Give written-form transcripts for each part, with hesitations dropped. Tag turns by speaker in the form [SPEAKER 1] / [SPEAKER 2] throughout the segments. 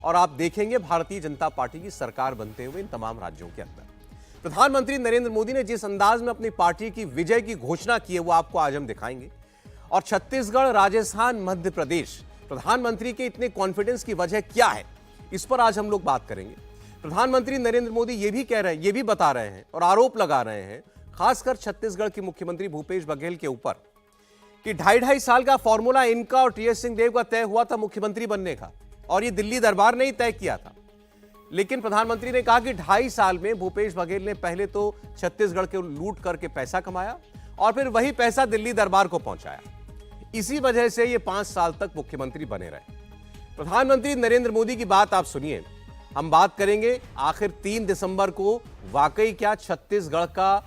[SPEAKER 1] और आप देखेंगे भारतीय जनता पार्टी की सरकार बनते हुए इन तमाम राज्यों के अंदर। प्रधानमंत्री नरेंद्र मोदी ने जिस अंदाज में अपनी पार्टी की विजय की घोषणा की है वो आपको आज हम दिखाएंगे। और छत्तीसगढ़, राजस्थान, मध्य प्रदेश, प्रधानमंत्री के इतने कॉन्फिडेंस की वजह क्या है, इस पर आज हम लोग बात करेंगे। प्रधानमंत्री नरेंद्र मोदी ये भी कह रहे हैं, ये भी बता रहे हैं और आरोप लगा रहे हैं, खासकर छत्तीसगढ़ के मुख्यमंत्री भूपेश बघेल के ऊपर, कि 2.5 साल का फॉर्मूला इनका और टीएस सिंहदेव का तय हुआ था मुख्यमंत्री बनने का, और ये दिल्ली दरबार ने ही तय किया था। लेकिन प्रधानमंत्री ने कहा कि 2.5 साल में भूपेश बघेल ने पहले तो छत्तीसगढ़ के लूट करके पैसा कमाया और फिर वही पैसा दिल्ली दरबार को पहुंचाया। इसी वजह से ये 5 साल तक मुख्यमंत्री बने रहे। प्रधानमंत्री नरेंद्र मोदी की बात आप सुनिए। हम बात करेंगे आखिर 3 दिसंबर को वाकई क्या छत्तीसगढ़ का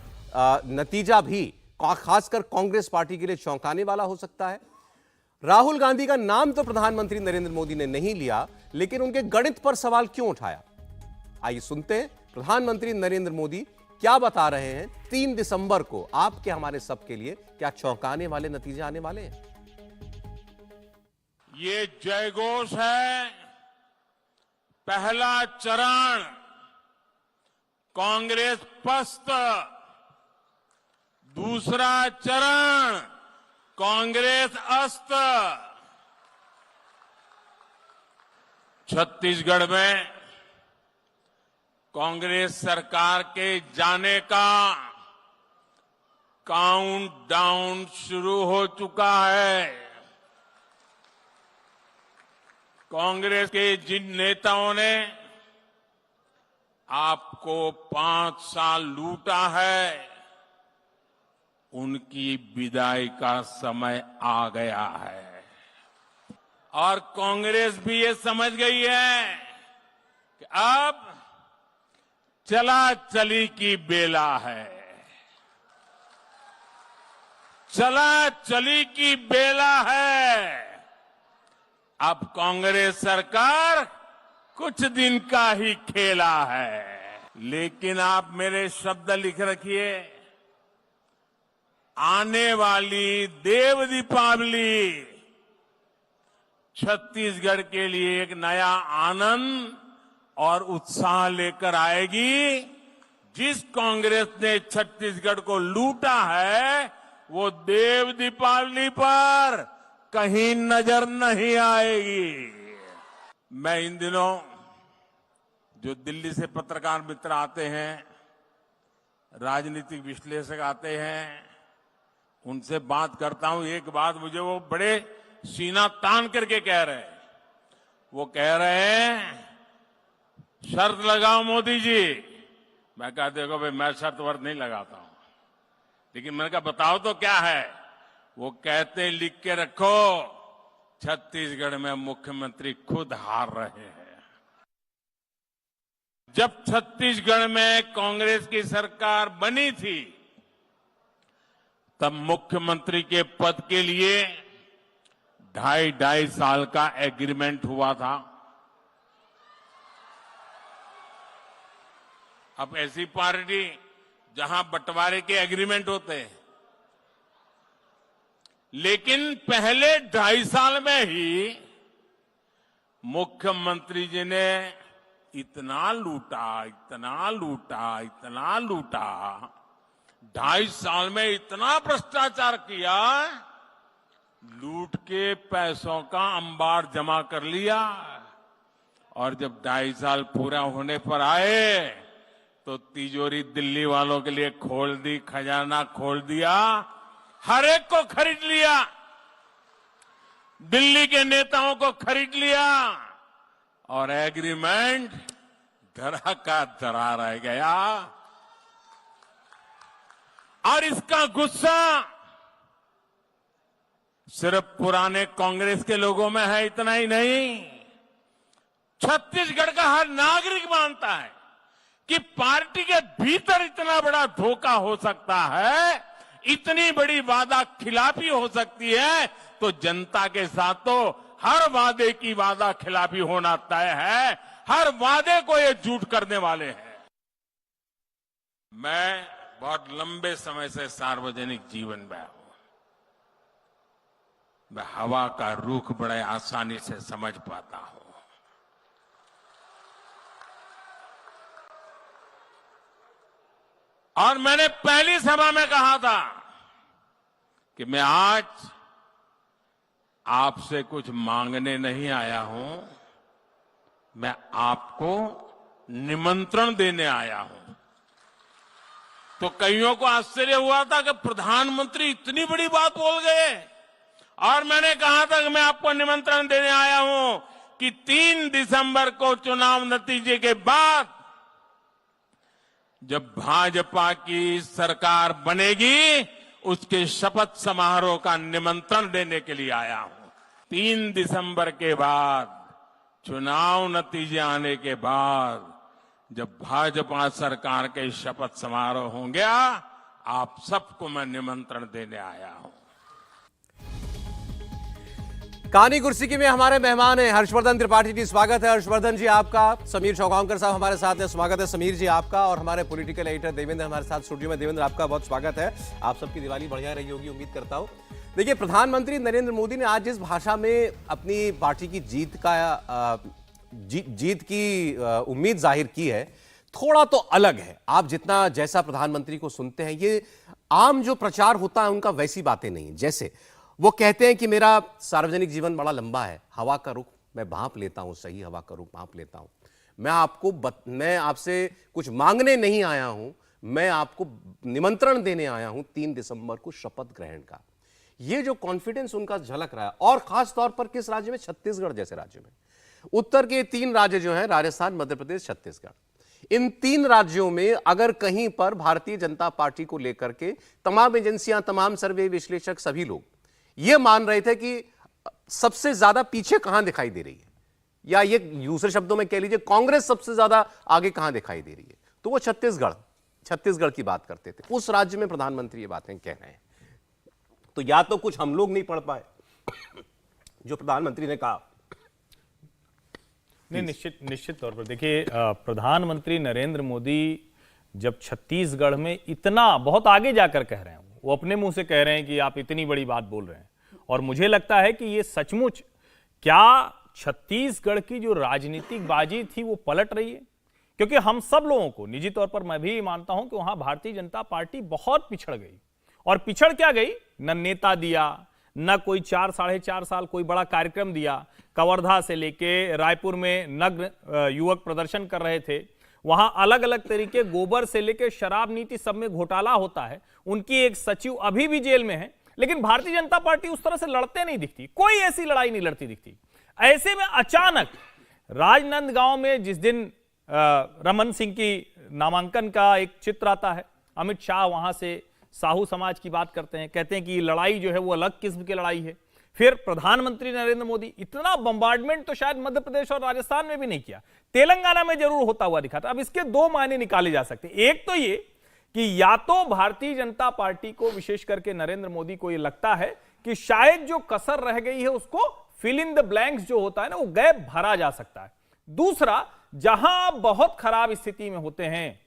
[SPEAKER 1] नतीजा भी खासकर कांग्रेस पार्टी के लिए चौंकाने वाला हो सकता है। राहुल गांधी का नाम तो प्रधानमंत्री नरेंद्र मोदी ने नहीं लिया, लेकिन उनके गणित पर सवाल क्यों उठाया, आइए सुनते हैं प्रधानमंत्री नरेंद्र मोदी क्या बता रहे हैं। 3 दिसंबर को आपके हमारे सबके लिए क्या चौंकाने वाले नतीजे आने वाले हैं।
[SPEAKER 2] ये जयघोष है, पहला चरण कांग्रेस पस्त, दूसरा चरण कांग्रेस अस्त। छत्तीसगढ़ में कांग्रेस सरकार के जाने का काउंटडाउन शुरू हो चुका है। कांग्रेस के जिन नेताओं ने आपको 5 साल लूटा है, उनकी विदाई का समय आ गया है। और कांग्रेस भी ये समझ गई है कि अब चला चली की बेला है। चला चली की बेला है। अब कांग्रेस सरकार कुछ दिन का ही खेला है। लेकिन आप मेरे शब्द लिख रखिए, आने वाली देव दीपावली छत्तीसगढ़ के लिए एक नया आनंद और उत्साह लेकर आएगी। जिस कांग्रेस ने छत्तीसगढ़ को लूटा है, वो देव दीपावली पर कहीं नजर नहीं आएगी। मैं इन दिनों जो दिल्ली से पत्रकार मित्र आते हैं, राजनीतिक विश्लेषक आते हैं, उनसे बात करता हूं। एक बात मुझे वो बड़े सीना तान करके कह रहे हैं। वो कह रहे हैं शर्त लगाओ मोदी जी। मैं कहा देखो भाई, मैं शर्त वर्त नहीं लगाता हूं, लेकिन मैंने कहा बताओ तो क्या है। वो कहते लिख के रखो, छत्तीसगढ़ में मुख्यमंत्री खुद हार रहे हैं। जब छत्तीसगढ़ में कांग्रेस की सरकार बनी थी, तब मुख्यमंत्री के पद के लिए 2.5 साल का एग्रीमेंट हुआ था। अब ऐसी पार्टी जहां बंटवारे के एग्रीमेंट होते हैं, लेकिन पहले 2.5 साल में ही मुख्यमंत्री जी ने इतना लूटा, इतना लूटा, इतना लूटा, 2.5 साल में इतना भ्रष्टाचार किया, लूट के पैसों का अंबार जमा कर लिया। और जब 2.5 साल पूरा होने पर आए तो तिजोरी दिल्ली वालों के लिए खोल दी, खजाना खोल दिया, हर एक को खरीद लिया, दिल्ली के नेताओं को खरीद लिया, और एग्रीमेंट धरा का धरा रह गया। और इसका गुस्सा सिर्फ पुराने कांग्रेस के लोगों में है, इतना ही नहीं, छत्तीसगढ़ का हर नागरिक मानता है कि पार्टी के भीतर इतना बड़ा धोखा हो सकता है, इतनी बड़ी वादा खिलाफी हो सकती है, तो जनता के साथ तो हर वादे की वादा खिलाफी होना तय है। हर वादे को ये झूठ करने वाले हैं। मैं बहुत लंबे समय से सार्वजनिक जीवन में हूं। मैं हवा का रुख बड़े आसानी से समझ पाता हूं। और मैंने पहली सभा में कहा था कि मैं आज आपसे कुछ मांगने नहीं आया हूं, मैं आपको निमंत्रण देने आया हूं। तो कईयों को आश्चर्य हुआ था कि प्रधानमंत्री इतनी बड़ी बात बोल गए। और मैंने कहा था कि मैं आपको निमंत्रण देने आया हूं कि 3 दिसंबर को चुनाव नतीजे के बाद जब भाजपा की सरकार बनेगी, उसके शपथ समारोह का निमंत्रण देने के लिए आया हूं। 3 दिसंबर के बाद, चुनाव नतीजे आने के बाद, जब भाजपा सरकार के शपथ समारोह होंगे, आप सबको मैं निमंत्रण देने आया हूं।
[SPEAKER 1] कहानी कुर्सी की में हमारे मेहमान हैं हर्षवर्धन त्रिपाठी जी। स्वागत है हर्षवर्धन जी आपका। समीर चौगांवकर साहब हमारे साथ हैं, स्वागत है समीर जी आपका। और हमारे पॉलिटिकल एडिटर देवेंद्र हमारे साथ स्टूडियो में। देवेंद्र आपका बहुत स्वागत है। आप सबकी दिवाली बढ़िया रही होगी उम्मीद करता हूं। देखिए, प्रधानमंत्री नरेंद्र मोदी ने आज जिस भाषा में अपनी पार्टी की जीत की उम्मीद जाहिर की है, थोड़ा तो अलग है। आप जितना जैसा प्रधानमंत्री को सुनते हैं, ये आम जो प्रचार होता है उनका वैसी बातें नहीं। जैसे वो कहते हैं कि मेरा सार्वजनिक जीवन बड़ा लंबा है, हवा का रुख मैं भांप लेता हूं, सही हवा का रुख भांप लेता हूं। मैं आपसे कुछ मांगने नहीं आया हूं, मैं आपको निमंत्रण देने आया हूं 3 दिसंबर को शपथ ग्रहण का। ये जो कॉन्फिडेंस उनका झलक रहा है, और खास तौर पर किस राज्य में? छत्तीसगढ़ जैसे राज्य में। उत्तर के 3 राज्य जो हैं, राजस्थान, मध्य प्रदेश, छत्तीसगढ़, इन 3 राज्यों में अगर कहीं पर भारतीय जनता पार्टी को लेकर के तमाम एजेंसियां, तमाम सर्वे विश्लेषक, सभी लोग ये मान रहे थे कि सबसे ज्यादा पीछे कहां दिखाई दे रही है, या ये दूसरे शब्दों में कह लीजिए कांग्रेस सबसे ज्यादा आगे कहां दिखाई दे रही है, तो वो छत्तीसगढ़ की बात करते थे। उस राज्य में प्रधानमंत्री ये बातें कह रहे हैं। तो या तो कुछ हम लोग नहीं पढ़ पाए जो प्रधानमंत्री ने कहा।
[SPEAKER 3] नहीं, निश्चित तौर पर देखिए, प्रधानमंत्री नरेंद्र मोदी जब छत्तीसगढ़ में इतना बहुत आगे जाकर कह रहे हैं, वो अपने मुंह से कह रहे हैं कि आप इतनी बड़ी बात बोल रहे हैं, और मुझे लगता है कि ये सचमुच क्या छत्तीसगढ़ की जो राजनीतिक बाजी थी वो पलट रही है। क्योंकि हम सब लोगों को, निजी तौर पर मैं भी मानता हूं कि वहां भारतीय जनता पार्टी बहुत पिछड़ गई। और पिछड़ क्या गई? न नेता दिया, न कोई 4-4.5 साल कोई बड़ा कार्यक्रम दिया। कवर्धा से लेके रायपुर में नग्न युवक प्रदर्शन कर रहे थे, वहां अलग अलग तरीके, गोबर से लेके शराब नीति, सब में घोटाला होता है। उनकी एक सचिव अभी भी जेल में है, लेकिन भारतीय जनता पार्टी उस तरह से लड़ते नहीं दिखती, कोई ऐसी लड़ाई नहीं लड़ती दिखती। ऐसे में अचानक राजनांदगांव में जिस दिन रमन सिंह की नामांकन का एक चित्र आता है, अमित शाह वहां से साहू समाज की बात करते हैं, कहते हैं कि लड़ाई जो है वो अलग किस्म की लड़ाई है। फिर प्रधानमंत्री नरेंद्र मोदी, इतना बम्बार्डमेंट तो शायद मध्य प्रदेश और राजस्थान में भी नहीं किया, तेलंगाना में जरूर होता हुआ दिखा था। अब इसके 2 मायने निकाले जा सकते हैं। एक तो ये कि या तो भारतीय जनता पार्टी को, विशेष करके नरेंद्र मोदी को, ये लगता है कि शायद जो कसर रह गई है उसको फिल इन द ब्लैंक्स जो होता है ना, वो गैप भरा जा सकता है। दूसरा, जहां बहुत खराब स्थिति में होते हैं,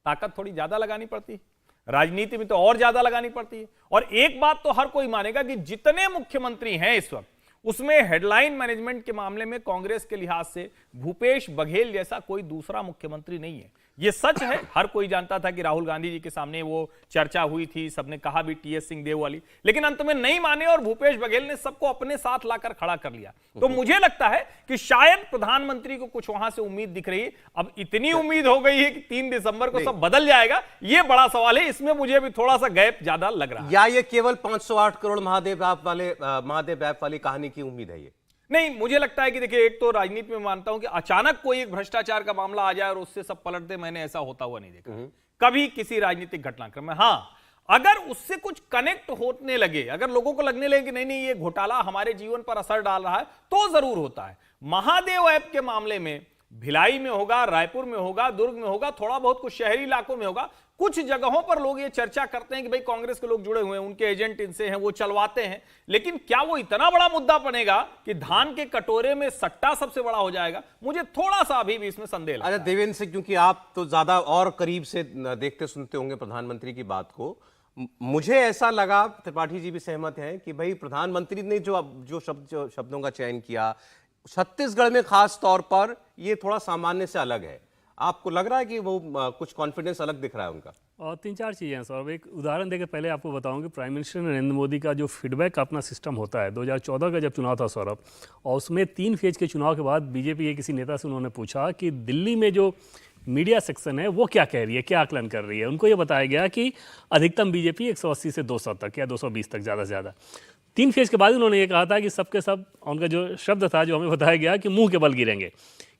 [SPEAKER 3] ताकत थोड़ी ज्यादा लगानी पड़ती है, राजनीति में तो और ज्यादा लगानी पड़ती है। और एक बात तो हर कोई मानेगा कि जितने मुख्यमंत्री हैं इस वक्त, उसमें हेडलाइन मैनेजमेंट के मामले में कांग्रेस के लिहाज से भूपेश बघेल जैसा कोई दूसरा मुख्यमंत्री नहीं है। यह सच है, हर कोई जानता था कि राहुल गांधी जी के सामने वो चर्चा हुई थी, सबने कहा भी टीएस सिंहदेव वाली, लेकिन अंत में नहीं माने और भूपेश बघेल ने सबको अपने साथ लाकर खड़ा कर लिया। तो मुझे लगता है कि शायद प्रधानमंत्री को कुछ वहां से उम्मीद दिख रही है। अब इतनी उम्मीद हो गई है कि 3 दिसंबर को सब बदल जाएगा, यह बड़ा सवाल है। इसमें मुझे भी थोड़ा सा गैप ज्यादा लग रहा है।
[SPEAKER 1] या ये केवल 508 करोड़ महादेव ऐप वाली कहानी की उम्मीद है? ये
[SPEAKER 3] नहीं, मुझे लगता है कि देखिए, एक तो राजनीति में मानता हूं कि अचानक कोई एक भ्रष्टाचार का मामला आ जाए और उससे सब पलट दे, मैंने ऐसा होता हुआ नहीं देखा कभी किसी राजनीतिक घटनाक्रम में। हां, अगर उससे कुछ कनेक्ट होने लगे, अगर लोगों को लगने लगे कि नहीं नहीं ये घोटाला हमारे जीवन पर असर डाल रहा है, तो जरूर होता है। महादेव ऐप के मामले में भिलाई में होगा, रायपुर में होगा, दुर्ग में होगा, थोड़ा बहुत कुछ शहरी इलाकों में होगा। कुछ जगहों पर लोग ये चर्चा करते हैं कि भाई कांग्रेस के लोग जुड़े हुए हैं, उनके एजेंट इनसे हैं, वो चलवाते हैं। लेकिन क्या वो इतना बड़ा मुद्दा बनेगा कि धान के कटोरे में सट्टा सबसे बड़ा हो जाएगा? मुझे थोड़ा सा अभी भी इसमें संदेह लगता है।
[SPEAKER 1] अच्छा देवेंद्र से, क्योंकि आप तो ज्यादा और करीब से देखते सुनते होंगे प्रधानमंत्री की बात को, मुझे ऐसा लगा, त्रिपाठी जी भी सहमत हैं, कि भाई प्रधानमंत्री ने जो शब्दों का चयन किया छत्तीसगढ़ में खास तौर पर, ये थोड़ा सामान्य से अलग है। आपको लग रहा है कि वो कुछ कॉन्फिडेंस अलग दिख रहा है उनका?
[SPEAKER 4] और 3-4 चीज़ें हैं सौरभ। एक उदाहरण देकर पहले आपको बताऊं कि प्राइम मिनिस्टर नरेंद्र मोदी का जो फीडबैक का अपना सिस्टम होता है, 2014 का जब चुनाव था सौरभ, और उसमें 3 फेज के चुनाव के बाद बीजेपी के किसी नेता से उन्होंने पूछा कि दिल्ली में जो मीडिया सेक्शन है वो क्या कह रही है, क्या आकलन कर रही है। उनको ये बताया गया कि अधिकतम बीजेपी 180 से 200 तक या 220 तक ज़्यादा से ज़्यादा। 3 फेज के बाद उन्होंने ये कहा था कि सबके सब, उनका जो शब्द था जो हमें बताया गया कि मुंह के बल गिरेंगे,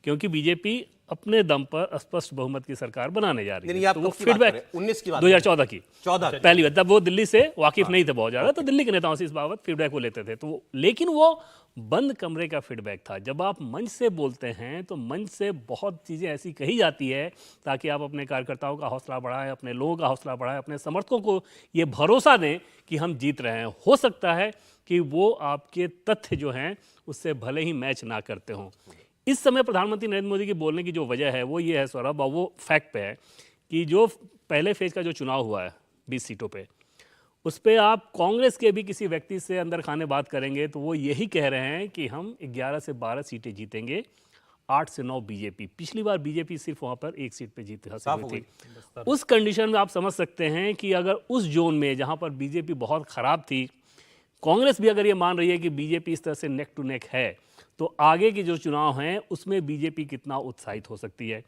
[SPEAKER 4] क्योंकि बीजेपी अपने दम पर स्पष्ट बहुमत की सरकार बनाने जा रही है।
[SPEAKER 1] तो वो
[SPEAKER 4] फीडबैक
[SPEAKER 1] 19 की बात
[SPEAKER 4] 2014 की
[SPEAKER 1] 14
[SPEAKER 4] पहली बार, तब वो दिल्ली से वाकिफ नहीं थे बहुत ज़्यादा, तो दिल्ली के नेताओं से इस बाबत फीडबैक वो लेते थे। तो लेकिन वो बंद कमरे का फीडबैक था। जब आप मंच से बोलते हैं तो मंच से बहुत चीज़ें ऐसी कही जाती है ताकि आप अपने कार्यकर्ताओं का हौसला बढ़ाएं, अपने लोगों का हौसला बढ़ाएं, अपने समर्थकों को ये भरोसा दें कि हम जीत रहे हैं। हो सकता है कि वो आपके तथ्य जो हैं उससे भले ही मैच ना करते हों। इस समय प्रधानमंत्री नरेंद्र मोदी के बोलने की जो वजह है वो ये है सौरभ, और वो फैक्ट पे है कि जो पहले फेज का जो चुनाव हुआ है 20 सीटों पे, उस पर आप कांग्रेस के भी किसी व्यक्ति से अंदर खाने बात करेंगे तो वो यही कह रहे हैं कि हम 11 से 12 सीटें जीतेंगे, 8 से 9 बीजेपी। पिछली बार बीजेपी सिर्फ वहाँ पर 1 सीट पे जीत हासिल हुई थी। उस कंडीशन में आप समझ सकते हैं कि अगर उस जोन में जहाँ पर बीजेपी बहुत ख़राब थी, कांग्रेस भी अगर ये मान रही है कि बीजेपी इस तरह से नेक टू नेक है, तो आगे के जो चुनाव हैं उसमें बीजेपी कितना उत्साहित हो सकती है।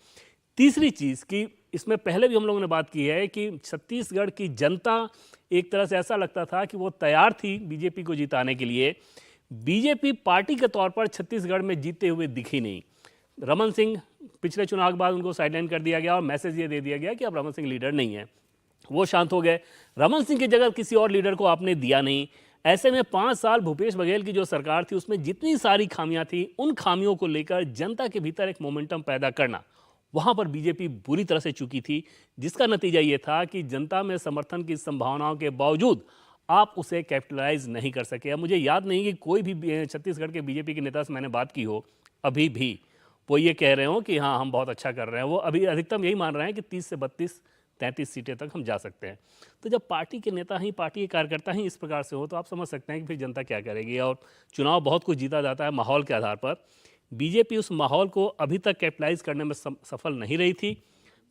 [SPEAKER 4] तीसरी चीज़ कि इसमें पहले भी हम लोगों ने बात की है कि छत्तीसगढ़ की जनता एक तरह से ऐसा लगता था कि वो तैयार थी बीजेपी को जिताने के लिए। बीजेपी पार्टी के तौर पर छत्तीसगढ़ में जीते हुए दिखी नहीं। रमन सिंह पिछले चुनाव के बाद उनको साइडलाइन कर दिया गया और मैसेज ये दे दिया गया कि अब रमन सिंह लीडर नहीं है, वो शांत हो गए। रमन सिंह की जगह किसी और लीडर को आपने दिया नहीं। ऐसे में 5 साल भूपेश बघेल की जो सरकार थी उसमें जितनी सारी खामियां थी, उन खामियों को लेकर जनता के भीतर एक मोमेंटम पैदा करना, वहां पर बीजेपी बुरी तरह से चूकी थी, जिसका नतीजा ये था कि जनता में समर्थन की संभावनाओं के बावजूद आप उसे कैपिटलाइज नहीं कर सके। अब मुझे याद नहीं कि कोई भी छत्तीसगढ़ के बीजेपी के नेता से मैंने बात की हो अभी भी वो ये कह रहे हो कि हाँ हम बहुत अच्छा कर रहे हैं। वो अभी अधिकतम यही मान रहे हैं कि 30 से 32-33 सीटें तक हम जा सकते हैं। तो जब पार्टी के नेता ही, पार्टी के कार्यकर्ता ही इस प्रकार से हो तो आप समझ सकते हैं कि फिर जनता क्या करेगी। और चुनाव बहुत कुछ जीता जाता है माहौल के आधार पर। बीजेपी उस माहौल को अभी तक कैपिटलाइज करने में सफल नहीं रही थी।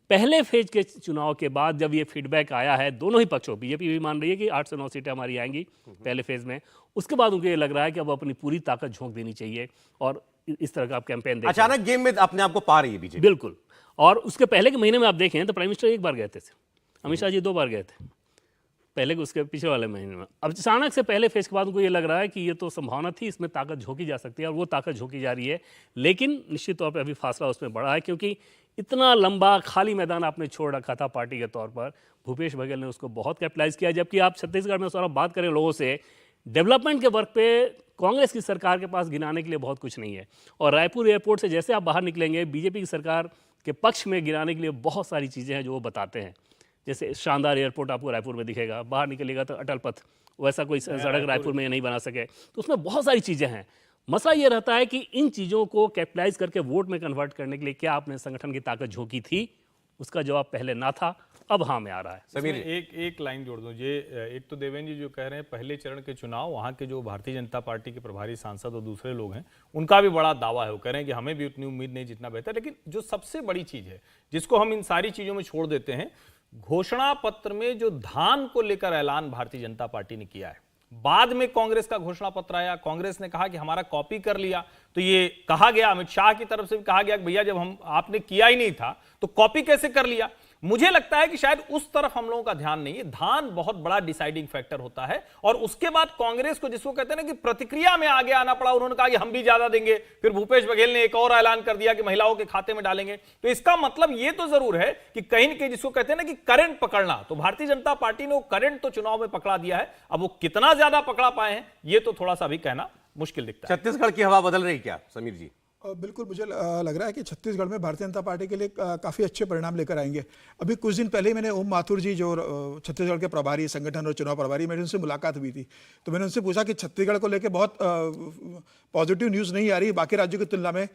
[SPEAKER 4] पहले फेज के चुनाव के बाद जब ये फीडबैक आया है दोनों ही पक्षों, बीजेपी भी मान रही है कि 8 से 9 सीटें हमारी आएंगी पहले फेज में, उसके बाद उनको ये लग रहा है कि अब अपनी पूरी ताकत झोंक देनी चाहिए और इस तरह का आप कैंपेन देखें।
[SPEAKER 1] अचानक गेम में अपने आप को पा रही है बीजेपी।
[SPEAKER 4] बिल्कुल। और उसके पहले के महीने में आप देखें तो प्राइम मिनिस्टर 1 बार गए थे, अमित शाह जी 2 बार गए थे पहले के, उसके पिछले वाले महीने में। अब अचानक से पहले फेज के बाद उनको ये लग रहा है कि ये तो संभावना थी, इसमें ताकत झोंकी जा सकती है और वो ताकत झोंकी जा रही है। लेकिन निश्चित तौर पर अभी फासला उसमें बड़ा है क्योंकि इतना लंबा खाली मैदान आपने छोड़ रखा था पार्टी के तौर पर। भूपेश बघेल ने उसको बहुत कैपिटलाइज किया। जबकि आप छत्तीसगढ़ में सारा बात करें लोगों से, डेवलपमेंट के वर्क पे कांग्रेस की सरकार के पास गिनाने के लिए बहुत कुछ नहीं है। और रायपुर एयरपोर्ट से जैसे आप बाहर निकलेंगे, बीजेपी की सरकार के पक्ष में गिनाने के लिए बहुत सारी चीज़ें हैं जो वो बताते हैं। जैसे शानदार एयरपोर्ट आपको रायपुर में दिखेगा, बाहर निकलेगा तो अटल पथ, वैसा कोई सड़क रायपुर में नहीं बना सके। तो उसमें बहुत सारी चीज़ें हैं। मसला ये रहता है कि इन चीज़ों को कैपिटलाइज करके वोट में कन्वर्ट करने के लिए क्या आपने संगठन की ताकत झोंकी थी, उसका जवाब पहले ना था, अब हाँ में आ रहा है।
[SPEAKER 3] समीर, एक लाइन जोड़ दूं। ये एक तो देवेंद्र जी जो कह रहे हैं पहले चरण के चुनाव, वहाँ के जो भारतीय जनता पार्टी के प्रभारी सांसद और दूसरे लोग हैं उनका भी बड़ा दावा है। वो कह रहे हैं कि हमें भी उतनी उम्मीद नहीं, जितना बेहतर। लेकिन जो सबसे बड़ी चीज़ है जिसको हम इन सारी चीज़ों में छोड़ देते हैं, घोषणा पत्र में जो धान को लेकर ऐलान भारतीय जनता पार्टी ने किया है, बाद में कांग्रेस का घोषणा पत्र आया, कांग्रेस ने कहा कि हमारा कॉपी कर लिया। तो ये कहा गया, अमित शाह की तरफ से भी कहा गया कि भैया जब हम आपने किया ही नहीं था तो कॉपी कैसे कर लिया। मुझे लगता है कि शायद उस तरफ हम लोगों का ध्यान नहीं है। धान बहुत बड़ा डिसाइडिंग फैक्टर होता है और उसके बाद कांग्रेस को, जिसको कहते हैं ना कि प्रतिक्रिया में आगे आना पड़ा, उन्होंने कहा कि हम भी ज्यादा देंगे। फिर भूपेश बघेल ने एक और ऐलान कर दिया कि महिलाओं के खाते में डालेंगे। तो इसका मतलब ये तो जरूर है कि कहीं न कहीं जिसको कहते हैं ना कि करंट पकड़ना, तो भारतीय जनता पार्टी ने वो करंट तो चुनाव में पकड़ा दिया है। अब वो कितना ज्यादा पकड़ा पाए हैं ये तो थोड़ा सा अभी कहना मुश्किल दिखता है।
[SPEAKER 1] छत्तीसगढ़ की हवा बदल रही क्या समीर जी?
[SPEAKER 5] बिल्कुल, मुझे लग रहा है कि छत्तीसगढ़ में भारतीय जनता पार्टी के लिए काफ़ी अच्छे परिणाम लेकर आएंगे। अभी कुछ दिन पहले ही मैंने ओम माथुर जी जो छत्तीसगढ़ के प्रभारी संगठन और चुनाव प्रभारी, मेरी उनसे मुलाकात हुई थी। तो मैंने उनसे पूछा कि छत्तीसगढ़ को लेकर बहुत पॉजिटिव न्यूज़ नहीं आ रही बाकी राज्यों की तुलना में।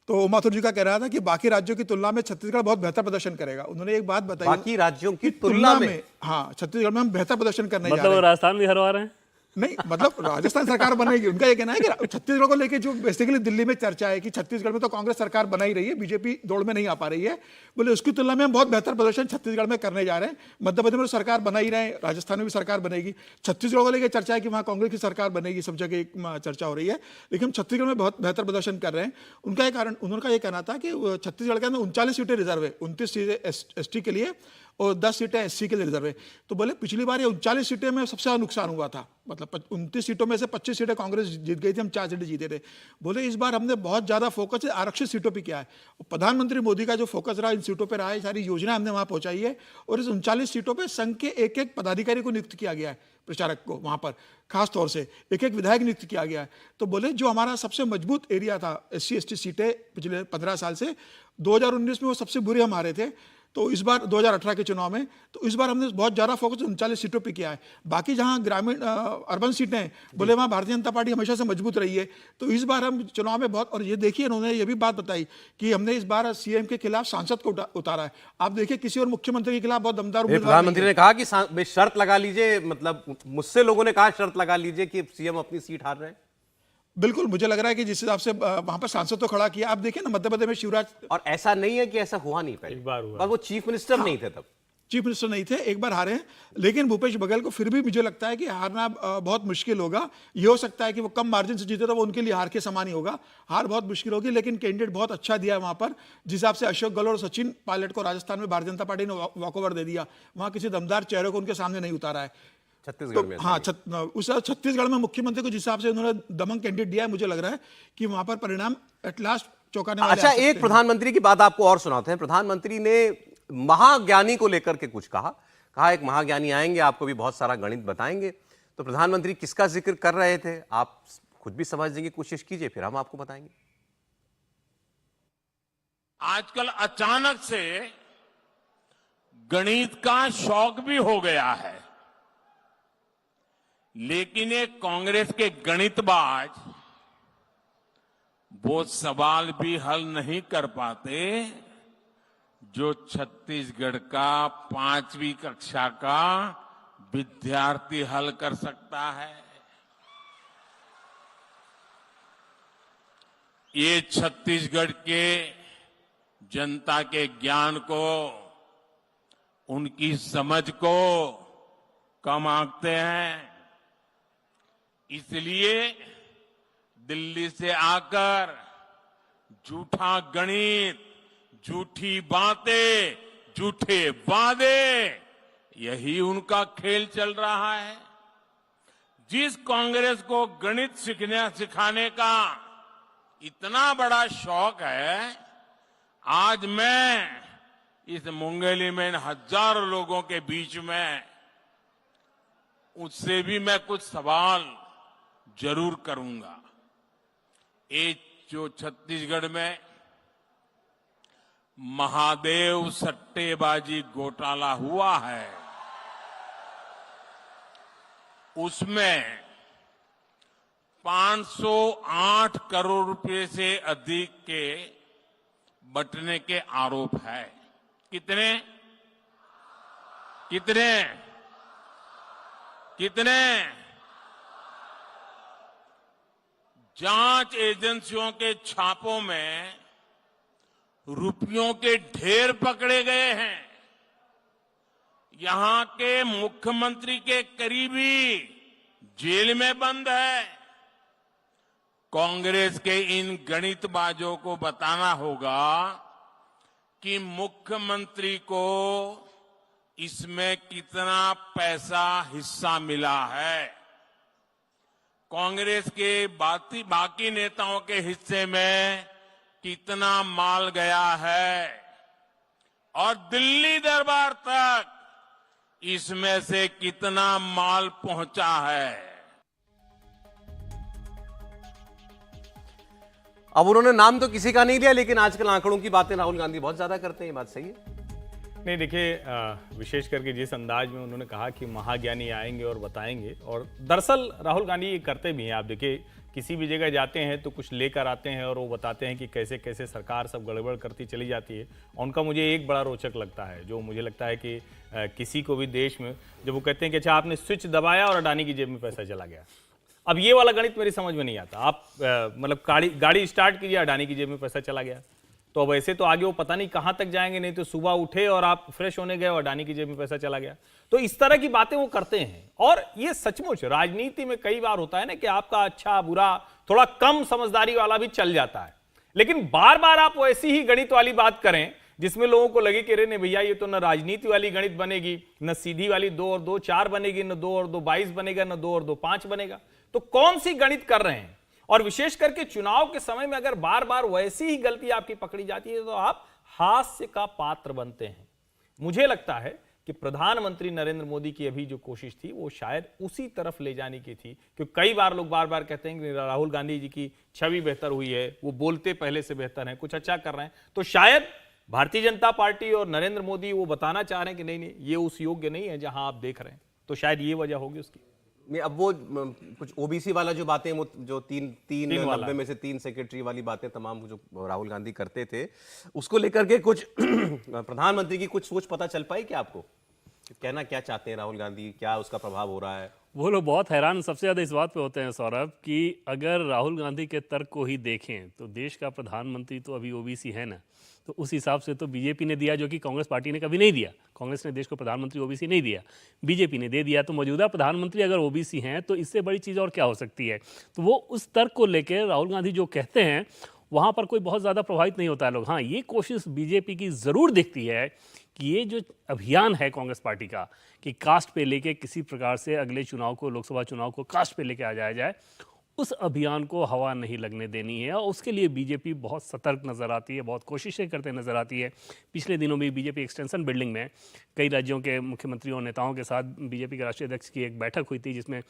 [SPEAKER 5] तो ओम माथुर जी का कह रहा था कि बाकी राज्यों की तुलना में छत्तीसगढ़ बहुत बेहतर प्रदर्शन करेगा। उन्होंने एक बात बताई,
[SPEAKER 1] बाकी राज्यों की तुलना में,
[SPEAKER 5] हाँ, छत्तीसगढ़ में हम बेहतर प्रदर्शन करने जा रहे
[SPEAKER 4] मतलब
[SPEAKER 5] हैं।
[SPEAKER 4] राजस्थान भी हरवा रहे हैं।
[SPEAKER 5] नहीं, मतलब राजस्थान सरकार बनेगी, उनका ये कहना है कि छत्तीसगढ़ को लेके जो बेसिकली दिल्ली में चर्चा है कि छत्तीसगढ़ में तो कांग्रेस सरकार बना ही रही है, बीजेपी दौड़ में नहीं आ पा रही है, बोले उसकी तुलना में हम बहुत बेहतर प्रदर्शन छत्तीसगढ़ में करने जा रहे हैं। मध्य प्रदेश में तो सरकार बना ही रहे हैं, राजस्थान में भी सरकार बनेगी, छत्तीसगढ़ को लेकर चर्चा है कि वहाँ कांग्रेस की सरकार बनेगी, सब जगह एक चर्चा हो रही है, लेकिन हम छत्तीसगढ़ में बहुत बेहतर प्रदर्शन कर रहे हैं। उनका ये कारण, उनका ये कहना था कि छत्तीसगढ़ के अंदर 39 सीटें रिजर्व है, 29 सीटें ST के लिए और 10 सीटें SC के लिए रिजर्व है। तो बोले पिछली बार ये 39 सीटें में सबसे ज्यादा नुकसान हुआ था, मतलब 29 सीटों में से 25 सीटें कांग्रेस जीत गई थी, हम 4 सीटें जीते थे। बोले इस बार हमने बहुत ज्यादा फोकस आरक्षित सीटों पर किया है, प्रधानमंत्री मोदी का जो फोकस रहा इन सीटों पर रहा है, सारी योजना हमने वहां पहुंचाई है, और इस 39 सीटों पर संघ के एक एक पदाधिकारी को नियुक्त किया गया है, प्रचारक को वहां पर खास तौर से एक एक विधायक नियुक्त किया गया है। तो बोले जो हमारा सबसे मजबूत एरिया था SC ST सीटें पिछले 15 साल से, 2019 में वो सबसे बुरे हम आ रहे थे, तो इस बार 2018 के चुनाव में, तो इस बार हमने बहुत ज़्यादा फोकस 39 सीटों पे किया है। बाकी जहां ग्रामीण अर्बन सीटें हैं, बोले वहाँ भारतीय जनता पार्टी हमेशा से मजबूत रही है, तो इस बार हम चुनाव में बहुत, और ये देखिए उन्होंने ये भी बात बताई कि हमने इस बार CM के खिलाफ सांसद को उतारा है। आप देखिए किसी और मुख्यमंत्री के खिलाफ बहुत दमदार उम्मीदवार
[SPEAKER 1] प्रधानमंत्री ने कहा कि शर्त लगा लीजिए, मतलब मुझसे लोगों ने कहा शर्त लगा लीजिए कि CM अपनी सीट हार रहे हैं।
[SPEAKER 5] बिल्कुल, मुझे लग रहा है कि जिस हिसाब से वहां पर सांसद तो खड़ा किया, आप देखिए ना मध्य प्रदेश में शिवराज,
[SPEAKER 1] और ऐसा नहीं है कि ऐसा हुआ नहीं पहले,
[SPEAKER 3] एक बार हुआ,
[SPEAKER 1] पर वो चीफ मिनिस्टर नहीं थे तब,
[SPEAKER 5] चीफ मिनिस्टर नहीं थे, एक बार हारे हैं, लेकिन भूपेश बघेल को फिर भी मुझे लगता है कि हारना बहुत मुश्किल होगा। ये हो सकता है कि वो कम मार्जिन से जीते तो वो उनके लिए हार के समान ही होगा, हार बहुत मुश्किल होगी, लेकिन कैंडिडेट बहुत अच्छा दिया है वहां पर, जिस हिसाब से अशोक गहलोत और सचिन पायलट को राजस्थान में भारतीय जनता पार्टी ने वॉकओवर दे दिया, वहां किसी दमदार चेहरे को उनके सामने नहीं उतारा है
[SPEAKER 1] छत्तीसगढ़ में।
[SPEAKER 5] हाँ, उस छत्तीसगढ़ में मुख्यमंत्री को जिस हिसाब से उन्होंने दमंग कैंडिडेट दिया है, मुझे लग रहा है कि वहां पर परिणाम एट लास्ट चौंकाने वाले आ
[SPEAKER 1] अच्छा,
[SPEAKER 5] सकते
[SPEAKER 1] एक
[SPEAKER 5] हैं।
[SPEAKER 1] प्रधानमंत्री की बात आपको और सुनाते हैं। प्रधानमंत्री ने महाज्ञानी को लेकर के कुछ कहा एक महाज्ञानी आएंगे, आपको भी बहुत सारा गणित बताएंगे। तो प्रधानमंत्री किसका जिक्र कर रहे थे, आप खुद भी समझने की कोशिश कीजिए, फिर हम आपको बताएंगे।
[SPEAKER 2] आजकल अचानक से गणित का शौक भी हो गया है, लेकिन ये कांग्रेस के गणितबाज वो सवाल भी हल नहीं कर पाते जो छत्तीसगढ़ का 5वीं कक्षा का विद्यार्थी हल कर सकता है। ये छत्तीसगढ़ के जनता के ज्ञान को, उनकी समझ को कम आंकते हैं, इसलिए दिल्ली से आकर झूठा गणित, झूठी बातें, झूठे वादे, यही उनका खेल चल रहा है। जिस कांग्रेस को गणित सिखाने का इतना बड़ा शौक है, आज मैं इस मुंगेली में हजारों लोगों के बीच में उससे भी मैं कुछ सवाल जरूर करूंगा। ये जो छत्तीसगढ़ में महादेव सट्टेबाजी घोटाला हुआ है, उसमें 508 करोड़ रुपए से अधिक के बंटने के आरोप है। कितने कितने कितने जांच एजेंसियों के छापों में रुपयों के ढेर पकड़े गए हैं। यहां के मुख्यमंत्री के करीबी जेल में बंद है। कांग्रेस के इन गणितबाजों को बताना होगा कि मुख्यमंत्री को इसमें कितना पैसा हिस्सा मिला है, कांग्रेस के बाकी नेताओं के हिस्से में कितना माल गया है, और दिल्ली दरबार तक इसमें से कितना माल पहुंचा है।
[SPEAKER 1] अब उन्होंने नाम तो किसी का नहीं लिया, लेकिन आजकल आंकड़ों की बातें राहुल गांधी बहुत ज्यादा करते हैं, ये बात सही है।
[SPEAKER 3] नहीं, देखिए, विशेष करके जिस अंदाज में उन्होंने कहा कि महाज्ञानी आएंगे और बताएंगे, और दरअसल राहुल गांधी ये करते भी हैं। आप देखिए, किसी भी जगह जाते हैं तो कुछ लेकर आते हैं और वो बताते हैं कि कैसे कैसे सरकार सब गड़बड़ करती चली जाती है। उनका मुझे एक बड़ा रोचक लगता है, जो मुझे लगता है कि किसी को भी देश में जब वो कहते हैं कि अच्छा आपने स्विच दबाया और अडानी की जेब में पैसा चला गया। अब ये वाला गणित मेरी समझ में नहीं आता। आप मतलब गाड़ी स्टार्ट कीजिए, अडानी की जेब में पैसा चला गया, तो अब ऐसे तो आगे वो पता नहीं कहां तक जाएंगे। नहीं तो सुबह उठे और आप फ्रेश होने गए और अडानी की जेब में पैसा चला गया। तो इस तरह की बातें वो करते हैं। और ये सचमुच राजनीति में कई बार होता है ना कि आपका अच्छा बुरा थोड़ा कम समझदारी वाला भी चल जाता है, लेकिन बार बार आप वैसी ही गणित वाली बात करें जिसमें लोगों को लगे कि अरे नहीं भैया ये तो न राजनीति वाली गणित बनेगी, न सीधी वाली 2 और 2 4 बनेगी, न 2 और 2 22 बनेगा, न 2 और 2 5 बनेगा। तो कौन सी गणित कर रहे हैं? और विशेष करके चुनाव के समय में अगर बार बार वैसी ही गलती आपकी पकड़ी जाती है तो आप हास्य का पात्र बनते हैं। मुझे लगता है कि प्रधानमंत्री नरेंद्र मोदी की अभी जो कोशिश थी वो शायद उसी तरफ ले जाने की थी, क्योंकि कई बार लोग बार बार कहते हैं कि राहुल गांधी जी की छवि बेहतर हुई है, वो बोलते पहले से बेहतर हैं, कुछ अच्छा कर रहे हैं। तो शायद भारतीय जनता पार्टी और नरेंद्र मोदी वो बताना चाह रहे हैं कि नहीं नहीं ये उस योग्य नहीं है जहां आप देख रहे हैं। तो शायद ये वजह होगी उसकी।
[SPEAKER 1] नहीं, अब वो कुछ ओबीसी वाला जो बातें, वो जो तीन 90 में से 3 सेक्रेटरी वाली बातें तमाम जो राहुल गांधी करते थे, उसको लेकर के कुछ प्रधानमंत्री की कुछ सोच पता चल पाई क्या आपको? कहना क्या चाहते हैं राहुल गांधी, क्या उसका प्रभाव हो रहा है?
[SPEAKER 4] वो लोग बहुत हैरान सबसे ज़्यादा इस बात पे होते हैं सौरभ कि अगर राहुल गांधी के तर्क को ही देखें तो देश का प्रधानमंत्री तो अभी ओबीसी है ना, तो उस हिसाब से तो बीजेपी ने दिया जो कि कांग्रेस पार्टी ने कभी नहीं दिया। कांग्रेस ने देश को प्रधानमंत्री ओबीसी नहीं दिया, बीजेपी ने दे दिया। तो मौजूदा प्रधानमंत्री अगर ओबीसी हैं तो इससे बड़ी चीज़ और क्या हो सकती है। तो वो उस तर्क को लेकर राहुल गांधी जो कहते हैं वहाँ पर कोई बहुत ज़्यादा प्रभावित नहीं होता है लोग। हाँ, ये कोशिश बीजेपी की ज़रूर दिखती है कि ये जो अभियान है कांग्रेस पार्टी का कि कास्ट पे लेके किसी प्रकार से अगले चुनाव को, लोकसभा चुनाव को कास्ट पे लेके आ जाया जाए, उस अभियान को हवा नहीं लगने देनी है। और उसके लिए बीजेपी बहुत सतर्क नज़र आती है, बहुत कोशिशें करते नज़र आती है। पिछले दिनों में बीजेपी एक्सटेंशन बिल्डिंग में कई राज्यों के मुख्यमंत्रियों और नेताओं के साथ बीजेपी के राष्ट्रीय अध्यक्ष की एक बैठक हुई थी जिसमें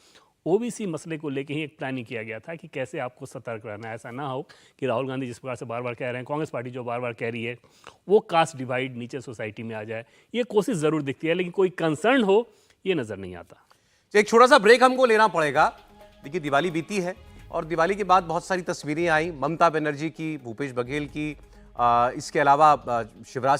[SPEAKER 4] ओबीसी मसले को लेकर ही एक प्लानिंग किया गया था कि कैसे आपको सतर्क रहना है। ऐसा ना हो कि राहुल गांधी जिस प्रकार से बार बार कह रहे हैं, कांग्रेस पार्टी जो बार बार कह रही है, वो कास्ट डिवाइड नीचे सोसाइटी में आ जाए। ये कोशिश ज़रूर दिखती है, लेकिन कोई कंसर्न हो ये नज़र नहीं आता।
[SPEAKER 1] एक छोटा सा ब्रेक हमको लेना पड़ेगा। देखिए दिवाली बीती है और दिवाली के बाद बहुत सारी तस्वीरें आई, ममता बनर्जी की, भूपेश बघेल की, इसके अलावा शिवराज सिंह